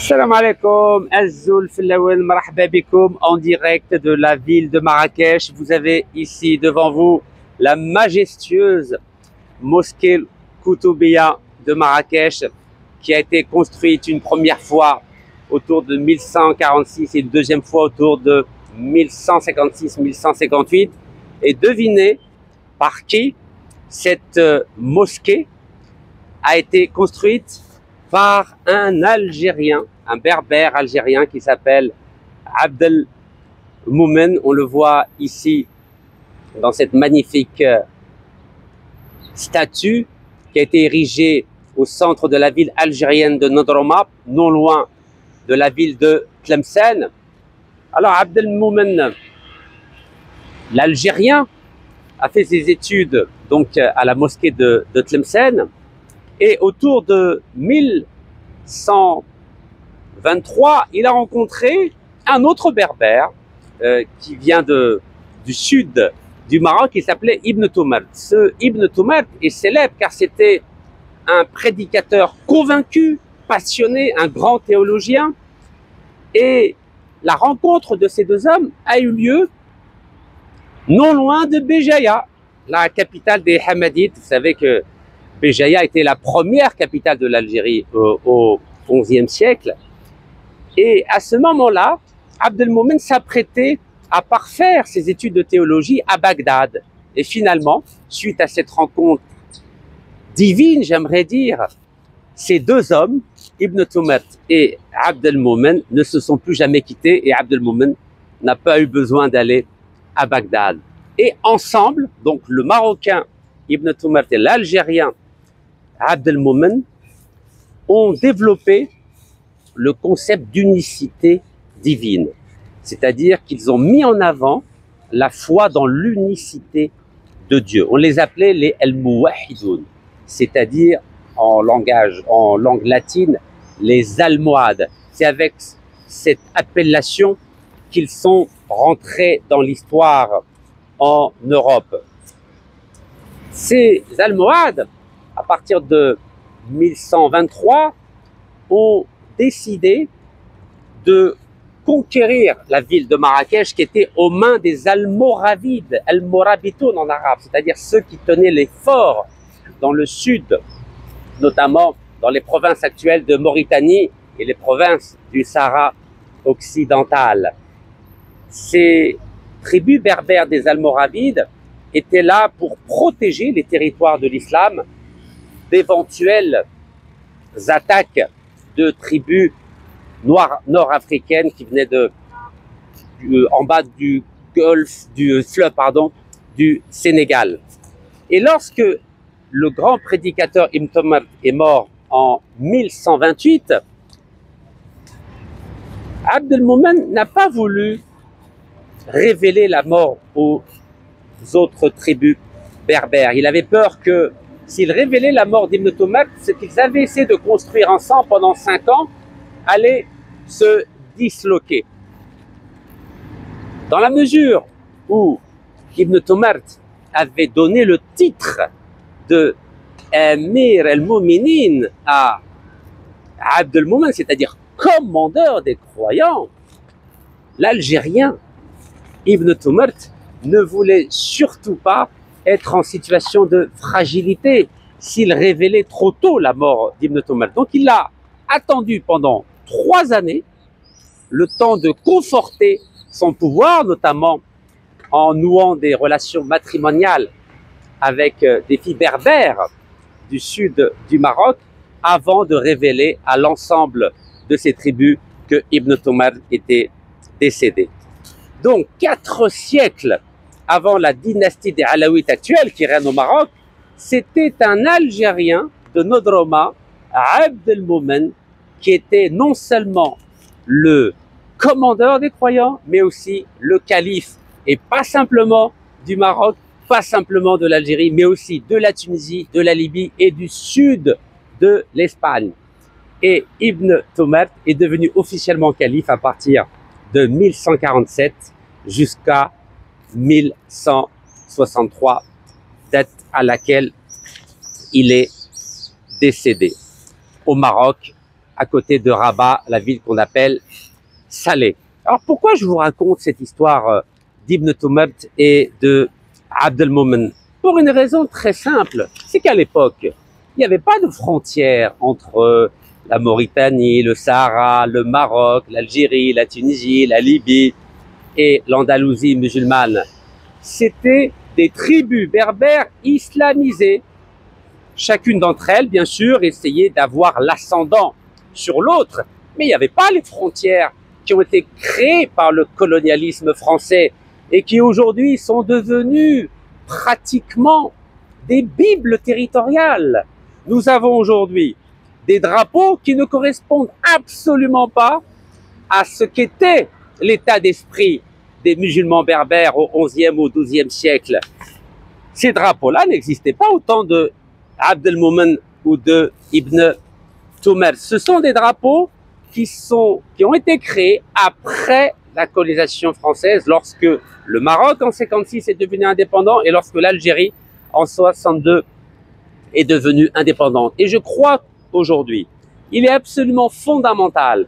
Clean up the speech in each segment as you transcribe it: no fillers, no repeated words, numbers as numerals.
Salam alaikum, Azzoul Filaouen, marhaba bikoum, en direct de la ville de Marrakech. Vous avez ici devant vous la majestueuse mosquée Koutoubia de Marrakech qui a été construite une première fois autour de 1146 et une deuxième fois autour de 1156-1158. Et devinez par qui cette mosquée a été construite? Par un Algérien, un berbère algérien qui s'appelle Abdel Moumen. On le voit ici dans cette magnifique statue qui a été érigée au centre de la ville algérienne de Nodroma, non loin de la ville de Tlemcen. Alors Abdel Moumen, l'Algérien, a fait ses études donc à la mosquée de Tlemcen. Et autour de 1123, il a rencontré un autre berbère qui vient du sud du Maroc, qui s'appelait Ibn Toumart. Ce Ibn Toumart est célèbre car c'était un prédicateur convaincu, passionné, un grand théologien. Et la rencontre de ces deux hommes a eu lieu non loin de Béjaïa, la capitale des Hamadites. Vous savez que Béjaïa était la première capitale de l'Algérie au XIe siècle. Et à ce moment-là, Abdel Moumen s'apprêtait à parfaire ses études de théologie à Bagdad. Et finalement, suite à cette rencontre divine, j'aimerais dire, ces deux hommes, Ibn Toumart et Abdel Moumen, ne se sont plus jamais quittés et Abdel Moumen n'a pas eu besoin d'aller à Bagdad. Et ensemble, donc le Marocain Ibn Toumart et l'Algérien Abdel Moumen ont développé le concept d'unicité divine. C'est-à-dire qu'ils ont mis en avant la foi dans l'unicité de Dieu. On les appelait les El-Mouwahidoun, c'est-à-dire en langue latine, les Almohades. C'est avec cette appellation qu'ils sont rentrés dans l'histoire en Europe. Ces Almohades, à partir de 1123, ont décidé de conquérir la ville de Marrakech qui était aux mains des Almoravides, Almorabitoun en arabe, c'est-à-dire ceux qui tenaient les forts dans le sud, notamment dans les provinces actuelles de Mauritanie et les provinces du Sahara occidental. Ces tribus berbères des Almoravides étaient là pour protéger les territoires de l'islam d'éventuelles attaques de tribus nord-africaines qui venaient en bas du fleuve du Sénégal. Et lorsque le grand prédicateur Ibn Toumart est mort en 1128, Abdel Moumen n'a pas voulu révéler la mort aux autres tribus berbères. Il avait peur que s'il révélait la mort d'Ibn Toumart, ce qu'ils avaient essayé de construire ensemble pendant 5 ans allait se disloquer. Dans la mesure où Ibn Toumart avait donné le titre de Amir el-Mouminin à Abdel Moumen, c'est-à-dire commandeur des croyants, l'Algérien Ibn Toumart ne voulait surtout pas être en situation de fragilité s'il révélait trop tôt la mort d'Ibn Toumart. Donc il a attendu pendant 3 années le temps de conforter son pouvoir, notamment en nouant des relations matrimoniales avec des filles berbères du sud du Maroc, avant de révéler à l'ensemble de ces tribus que Ibn Toumart était décédé. Donc 4 siècles avant la dynastie des Alaouites actuelle qui règne au Maroc, c'était un Algérien de Nodroma, Abdel Moumen, qui était non seulement le commandeur des croyants, mais aussi le calife, et pas simplement du Maroc, pas simplement de l'Algérie, mais aussi de la Tunisie, de la Libye et du sud de l'Espagne. Et Ibn Toumart est devenu officiellement calife à partir de 1147 jusqu'à 1163, date à laquelle il est décédé au Maroc à côté de Rabat, la ville qu'on appelle Salé. Alors pourquoi je vous raconte cette histoire d'Ibn Tumart et de Abd al-Mumin? Pour une raison très simple, c'est qu'à l'époque, il n'y avait pas de frontière entre la Mauritanie, le Sahara, le Maroc, l'Algérie, la Tunisie, la Libye et l'Andalousie musulmane. C'était des tribus berbères islamisées. Chacune d'entre elles, bien sûr, essayait d'avoir l'ascendant sur l'autre, mais il n'y avait pas les frontières qui ont été créées par le colonialisme français et qui aujourd'hui sont devenues pratiquement des bibles territoriales. Nous avons aujourd'hui des drapeaux qui ne correspondent absolument pas à ce qu'était l'état d'esprit des musulmans berbères au XIe ou XIIe siècle. Ces drapeaux-là n'existaient pas au temps de Abd al-Mumin ou de Ibn Tumart. Ce sont des drapeaux qui ont été créés après la colonisation française, lorsque le Maroc en 56 est devenu indépendant et lorsque l'Algérie en 62 est devenue indépendante. Et je crois qu'aujourd'hui, il est absolument fondamental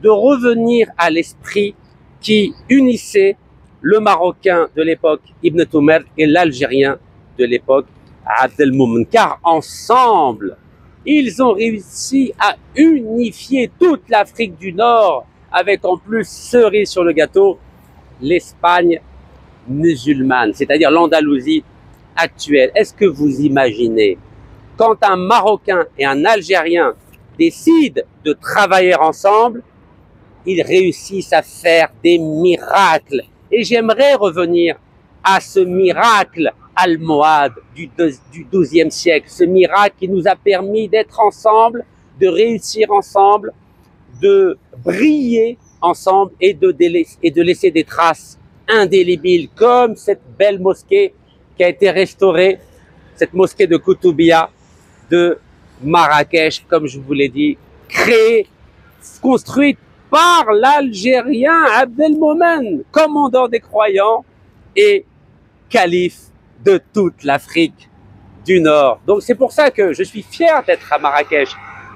de revenir à l'esprit qui unissait le Marocain de l'époque Ibn Tumart et l'Algérien de l'époque Abd al-Mumin, car ensemble, ils ont réussi à unifier toute l'Afrique du Nord, avec en plus, cerise sur le gâteau, l'Espagne musulmane, c'est-à-dire l'Andalousie actuelle. Est-ce que vous imaginez, quand un Marocain et un Algérien décident de travailler ensemble, ils réussissent à faire des miracles. Et j'aimerais revenir à ce miracle almohade du XIIe siècle, ce miracle qui nous a permis d'être ensemble, de réussir ensemble, de briller ensemble et de laisser des traces indélébiles, comme cette belle mosquée qui a été restaurée, cette mosquée de Koutoubia de Marrakech, comme je vous l'ai dit, créée, construite par l'Algérien Abd al-Mumin, commandant des croyants et calife de toute l'Afrique du Nord. Donc c'est pour ça que je suis fier d'être à Marrakech,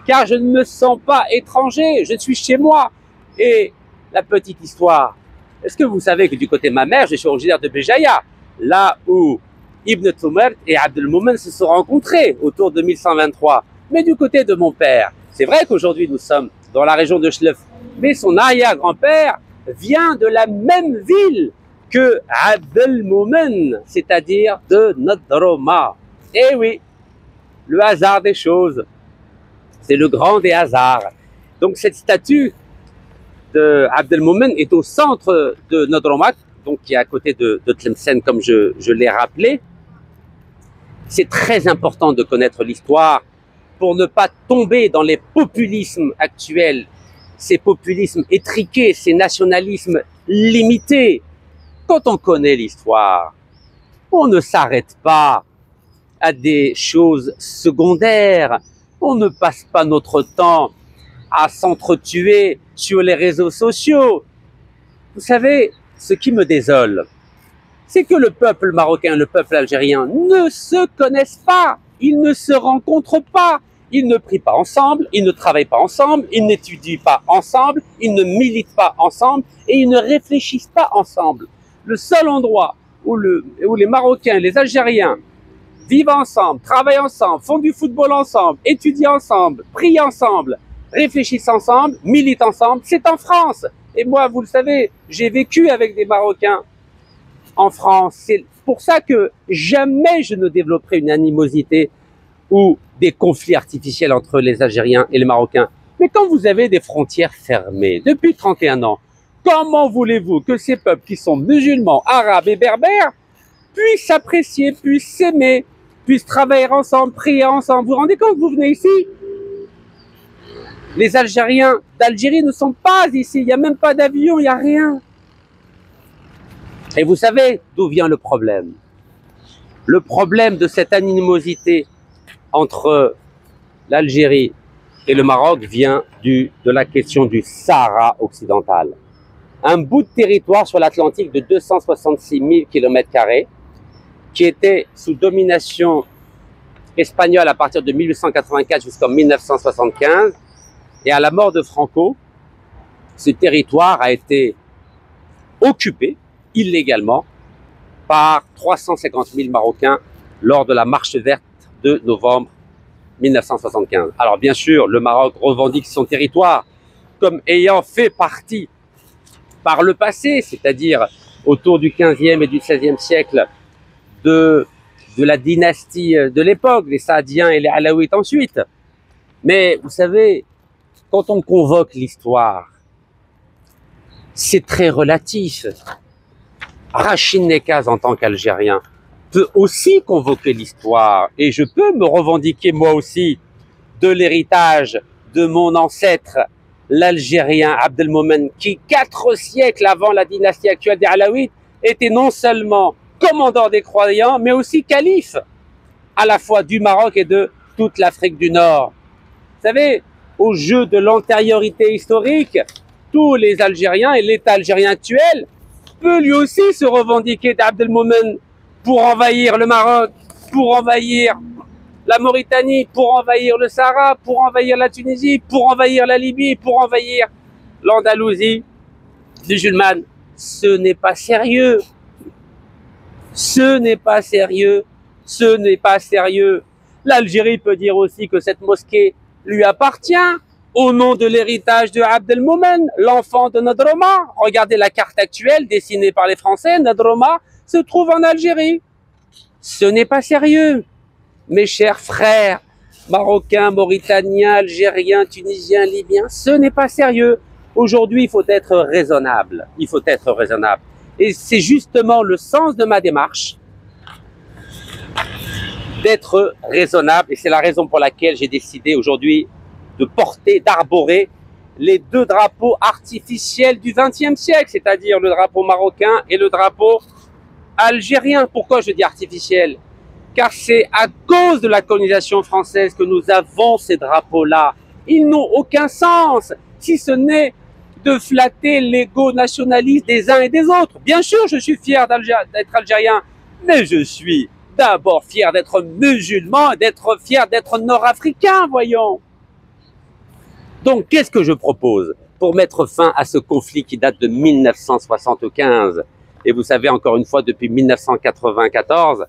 car je ne me sens pas étranger, je suis chez moi. Et la petite histoire, est-ce que vous savez que du côté de ma mère, je suis originaire de Béjaïa, là où Ibn Tumart et Abd al-Mumin se sont rencontrés autour de 1123. Mais du côté de mon père, c'est vrai qu'aujourd'hui nous sommes dans la région de Chlef, mais son arrière-grand-père vient de la même ville que Abd al-Mumin, c'est-à-dire de Nadroma. Eh oui, le hasard des choses, c'est le grand des hasards. Donc cette statue de Abd al-Mumin est au centre de Nadroma, donc qui est à côté de Tlemcen, comme je l'ai rappelé. C'est très important de connaître l'histoire pour ne pas tomber dans les populismes actuels, ces populismes étriqués, ces nationalismes limités. Quand on connaît l'histoire, on ne s'arrête pas à des choses secondaires. On ne passe pas notre temps à s'entretuer sur les réseaux sociaux. Vous savez, ce qui me désole, c'est que le peuple marocain, le peuple algérien ne se connaissent pas, ils ne se rencontrent pas, ils ne prient pas ensemble, ils ne travaillent pas ensemble, ils n'étudient pas ensemble, ils ne militent pas ensemble et ils ne réfléchissent pas ensemble. Le seul endroit où les Marocains et les Algériens vivent ensemble, travaillent ensemble, font du football ensemble, étudient ensemble, prient ensemble, réfléchissent ensemble, militent ensemble, c'est en France. Et moi, vous le savez, j'ai vécu avec des Marocains en France. C'est pour ça que jamais je ne développerai une animosité ou des conflits artificiels entre les Algériens et les Marocains. Mais quand vous avez des frontières fermées depuis 31 ans, comment voulez-vous que ces peuples qui sont musulmans, arabes et berbères puissent s'apprécier, puissent s'aimer, puissent travailler ensemble, prier ensemble? Vous vous rendez compte, vous venez ici, les Algériens d'Algérie ne sont pas ici, il n'y a même pas d'avion, il n'y a rien. Et vous savez d'où vient le problème? Le problème de cette animosité entre l'Algérie et le Maroc vient de la question du Sahara occidental. Un bout de territoire sur l'Atlantique de 266 000 km² qui était sous domination espagnole à partir de 1884 jusqu'en 1975 Et à la mort de Franco, ce territoire a été occupé illégalement par 350 000 Marocains lors de la marche verte de novembre 1975. Alors bien sûr, le Maroc revendique son territoire comme ayant fait partie par le passé, c'est-à-dire autour du 15e et du 16e siècle de la dynastie de l'époque, les Saadiens et les Alaouites ensuite. Mais vous savez, quand on convoque l'histoire, c'est très relatif. Rachid Nekaz, en tant qu'Algérien, peut aussi convoquer l'histoire et je peux me revendiquer moi aussi de l'héritage de mon ancêtre, l'Algérien Abdelmomen, qui 4 siècles avant la dynastie actuelle des Alaouites était non seulement commandant des croyants, mais aussi calife, à la fois du Maroc et de toute l'Afrique du Nord. Vous savez, au jeu de l'antériorité historique, tous les Algériens et l'État algérien actuel peut lui aussi se revendiquer d'Abdelmomen pour envahir le Maroc, pour envahir la Mauritanie, pour envahir le Sahara, pour envahir la Tunisie, pour envahir la Libye, pour envahir l'Andalousie musulmane. Ce n'est pas sérieux. Ce n'est pas sérieux. Ce n'est pas sérieux. L'Algérie peut dire aussi que cette mosquée lui appartient au nom de l'héritage de Abdelmomen, l'enfant de Nadroma. Regardez la carte actuelle dessinée par les Français. Nadroma se trouve en Algérie. Ce n'est pas sérieux. Mes chers frères, Marocains, Mauritaniens, Algériens, Tunisiens, Libyens, ce n'est pas sérieux. Aujourd'hui, il faut être raisonnable. Il faut être raisonnable. Et c'est justement le sens de ma démarche, d'être raisonnable. Et c'est la raison pour laquelle j'ai décidé aujourd'hui de porter, d'arborer les 2 drapeaux artificiels du XXe siècle, c'est-à-dire le drapeau marocain et le drapeau algérien. Pourquoi je dis artificiel ? Car c'est à cause de la colonisation française que nous avons ces drapeaux-là. Ils n'ont aucun sens, si ce n'est de flatter l'ego nationaliste des uns et des autres. Bien sûr, je suis fier d'être algérien, mais je suis d'abord fier d'être musulman, d'être fier d'être nord-africain, voyons. Donc, qu'est-ce que je propose pour mettre fin à ce conflit qui date de 1975? Et vous savez, encore une fois, depuis 1994,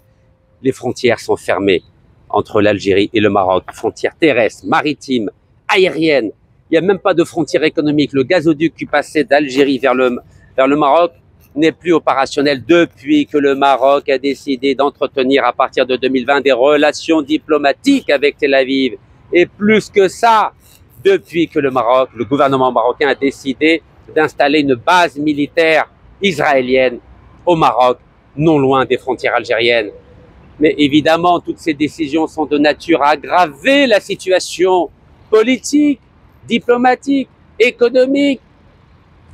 les frontières sont fermées entre l'Algérie et le Maroc. Frontières terrestres, maritimes, aériennes. Il n'y a même pas de frontière économique. Le gazoduc qui passait d'Algérie vers le Maroc n'est plus opérationnel depuis que le Maroc a décidé d'entretenir à partir de 2020 des relations diplomatiques avec Tel Aviv. Et plus que ça, depuis que le gouvernement marocain a décidé d'installer une base militaire israélienne au Maroc, non loin des frontières algériennes. Mais évidemment, toutes ces décisions sont de nature à aggraver la situation politique, diplomatique, économique,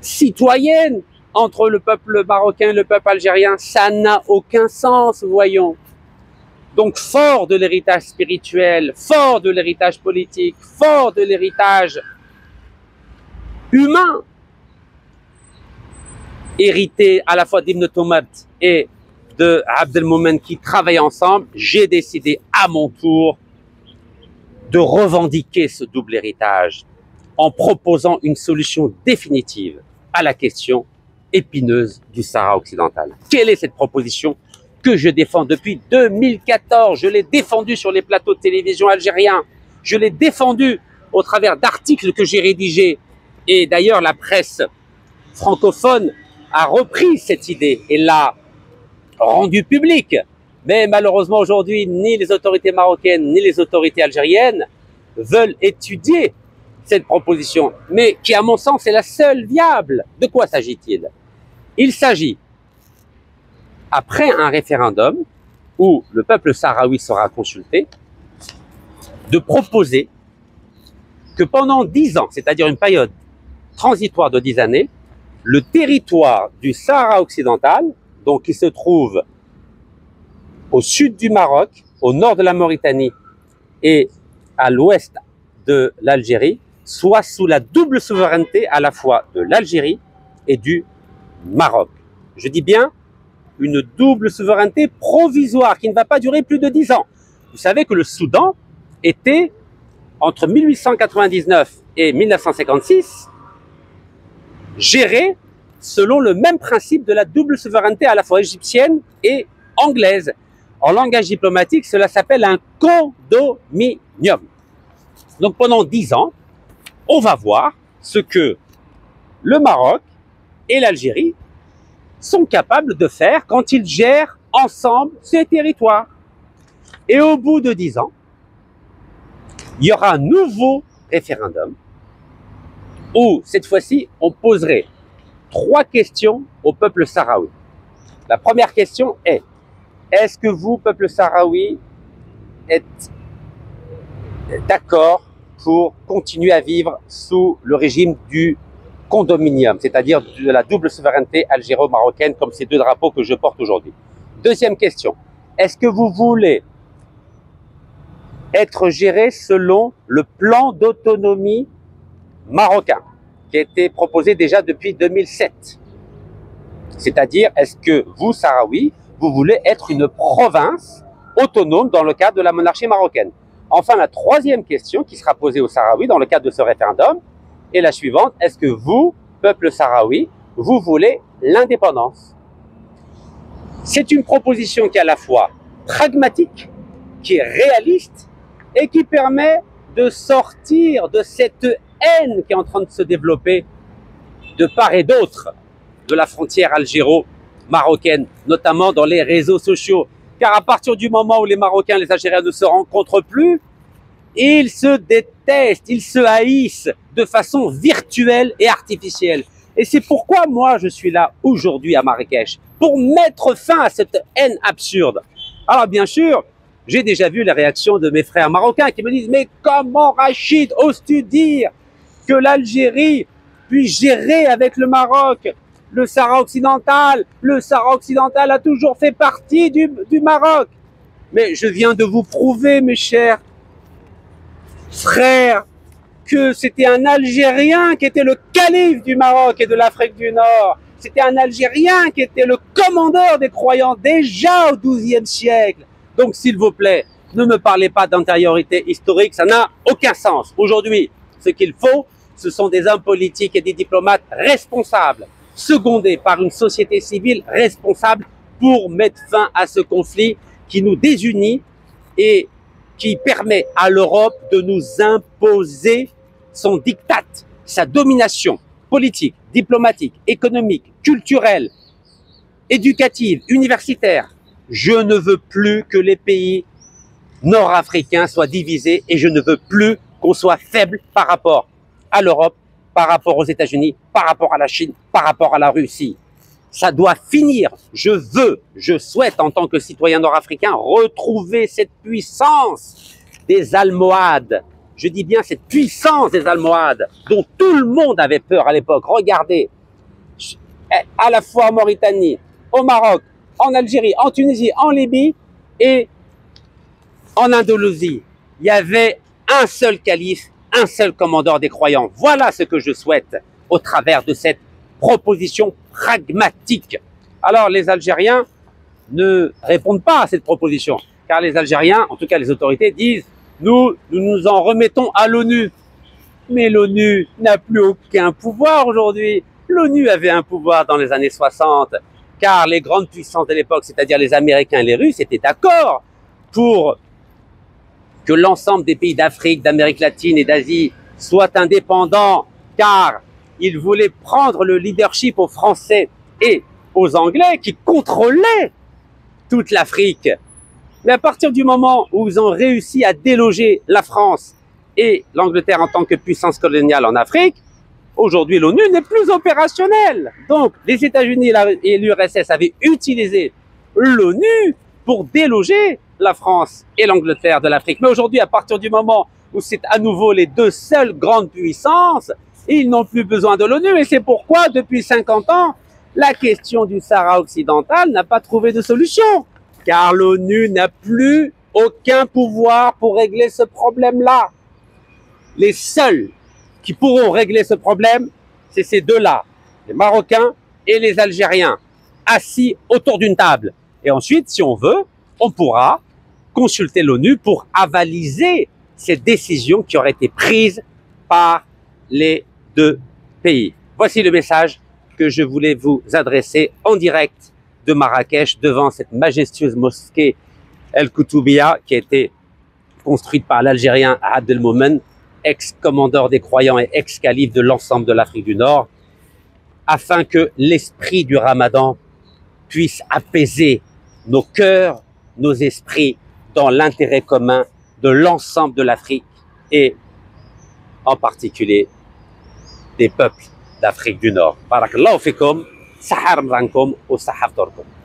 citoyenne entre le peuple marocain et le peuple algérien. Ça n'a aucun sens, voyons. Donc, fort de l'héritage spirituel, fort de l'héritage politique, fort de l'héritage humain, hérité à la fois d'Ibn Tomart et de Abdelmomen qui travaillent ensemble, j'ai décidé à mon tour de revendiquer ce double héritage en proposant une solution définitive à la question épineuse du Sahara occidental. Quelle est cette proposition que je défends depuis 2014? Je l'ai défendue sur les plateaux de télévision algériens. Je l'ai défendue au travers d'articles que j'ai rédigés. Et d'ailleurs, la presse francophone a repris cette idée et l'a rendue publique. Mais malheureusement, aujourd'hui, ni les autorités marocaines, ni les autorités algériennes veulent étudier cette proposition, mais qui, à mon sens, est la seule viable. De quoi s'agit-il? Il s'agit, après un référendum où le peuple sahraoui sera consulté, de proposer que pendant 10 ans, c'est-à-dire une période transitoire de 10 années, le territoire du Sahara occidental, donc qui se trouve au sud du Maroc, au nord de la Mauritanie et à l'ouest de l'Algérie, soit sous la double souveraineté à la fois de l'Algérie et du Maroc. Je dis bien une double souveraineté provisoire qui ne va pas durer plus de 10 ans. Vous savez que le Soudan était, entre 1899 et 1956 gérés selon le même principe de la double souveraineté à la fois égyptienne et anglaise. En langage diplomatique, cela s'appelle un condominium. Donc pendant 10 ans, on va voir ce que le Maroc et l'Algérie sont capables de faire quand ils gèrent ensemble ces territoires. Et au bout de 10 ans, il y aura un nouveau référendum où, cette fois-ci, on poserait 3 questions au peuple sahraoui. La première question est: est-ce que vous, peuple sahraoui, êtes d'accord pour continuer à vivre sous le régime du condominium, c'est-à-dire de la double souveraineté algéro-marocaine, comme ces 2 drapeaux que je porte aujourd'hui? Deuxième question: est-ce que vous voulez être géré selon le plan d'autonomie marocain qui a été proposé déjà depuis 2007? C'est-à-dire, est-ce que vous, Sahraoui, vous voulez être une province autonome dans le cadre de la monarchie marocaine? Enfin, la troisième question qui sera posée aux Sahraouis dans le cadre de ce référendum est la suivante: est-ce que vous, peuple sahraoui, vous voulez l'indépendance? C'est une proposition qui est à la fois pragmatique, qui est réaliste et qui permet de sortir de cette haine qui est en train de se développer de part et d'autre de la frontière algéro-marocaine, notamment dans les réseaux sociaux. Car à partir du moment où les Marocains et les Algériens ne se rencontrent plus, ils se détestent, ils se haïssent de façon virtuelle et artificielle. Et c'est pourquoi moi je suis là aujourd'hui à Marrakech, pour mettre fin à cette haine absurde. Alors bien sûr, j'ai déjà vu les réactions de mes frères marocains qui me disent: mais comment, Rachid, oses-tu dire que l'Algérie puisse gérer avec le Maroc le Sahara occidental? Le Sahara occidental a toujours fait partie du Maroc. Mais je viens de vous prouver, mes chers frères, que c'était un Algérien qui était le calife du Maroc et de l'Afrique du Nord. C'était un Algérien qui était le commandeur des croyants déjà au XIIe siècle. Donc, s'il vous plaît, ne me parlez pas d'antériorité historique, ça n'a aucun sens. Aujourd'hui, ce qu'il faut, ce sont des hommes politiques et des diplomates responsables, secondés par une société civile responsable pour mettre fin à ce conflit qui nous désunit et qui permet à l'Europe de nous imposer son diktat, sa domination politique, diplomatique, économique, culturelle, éducative, universitaire. Je ne veux plus que les pays nord-africains soient divisés et je ne veux plus qu'on soit faible par rapport à l'Europe, par rapport aux États-Unis, par rapport à la Chine, par rapport à la Russie. Ça doit finir. Je souhaite en tant que citoyen nord-africain retrouver cette puissance des Almohades. Je dis bien cette puissance des Almohades dont tout le monde avait peur à l'époque. Regardez, à la fois en Mauritanie, au Maroc, en Algérie, en Tunisie, en Libye et en Indonésie, il y avait un seul calife, un seul commandeur des croyants. Voilà ce que je souhaite au travers de cette proposition pragmatique. Alors les Algériens ne répondent pas à cette proposition, car les Algériens, en tout cas les autorités, disent: nous nous en remettons à l'ONU. Mais l'ONU n'a plus aucun pouvoir aujourd'hui. L'ONU avait un pouvoir dans les années 60, car les grandes puissances de l'époque, c'est-à-dire les Américains et les Russes, étaient d'accord pour que l'ensemble des pays d'Afrique, d'Amérique latine et d'Asie soient indépendants, car ils voulaient prendre le leadership aux Français et aux Anglais qui contrôlaient toute l'Afrique. Mais à partir du moment où ils ont réussi à déloger la France et l'Angleterre en tant que puissance coloniale en Afrique, aujourd'hui l'ONU n'est plus opérationnelle. Donc les États-Unis et l'URSS avaient utilisé l'ONU pour déloger la France et l'Angleterre de l'Afrique. Mais aujourd'hui, à partir du moment où c'est à nouveau les deux seules grandes puissances, ils n'ont plus besoin de l'ONU. Et c'est pourquoi, depuis 50 ans, la question du Sahara occidental n'a pas trouvé de solution. Car l'ONU n'a plus aucun pouvoir pour régler ce problème-là. Les seuls qui pourront régler ce problème, c'est ces deux-là, les Marocains et les Algériens, assis autour d'une table. Et ensuite, si on veut, on pourra consulter l'ONU pour avaliser ces décisions qui auraient été prises par les deux pays. Voici le message que je voulais vous adresser en direct de Marrakech devant cette majestueuse mosquée El Koutoubia qui a été construite par l'Algérien Abdel Moumen, ex-commandeur des croyants et ex-calife de l'ensemble de l'Afrique du Nord, afin que l'esprit du Ramadan puisse apaiser nos cœurs, nos esprits dans l'intérêt commun de l'ensemble de l'Afrique et en particulier des peuples d'Afrique du Nord. Barakallahu fikum, sahar mrankum ou sahaf torkum.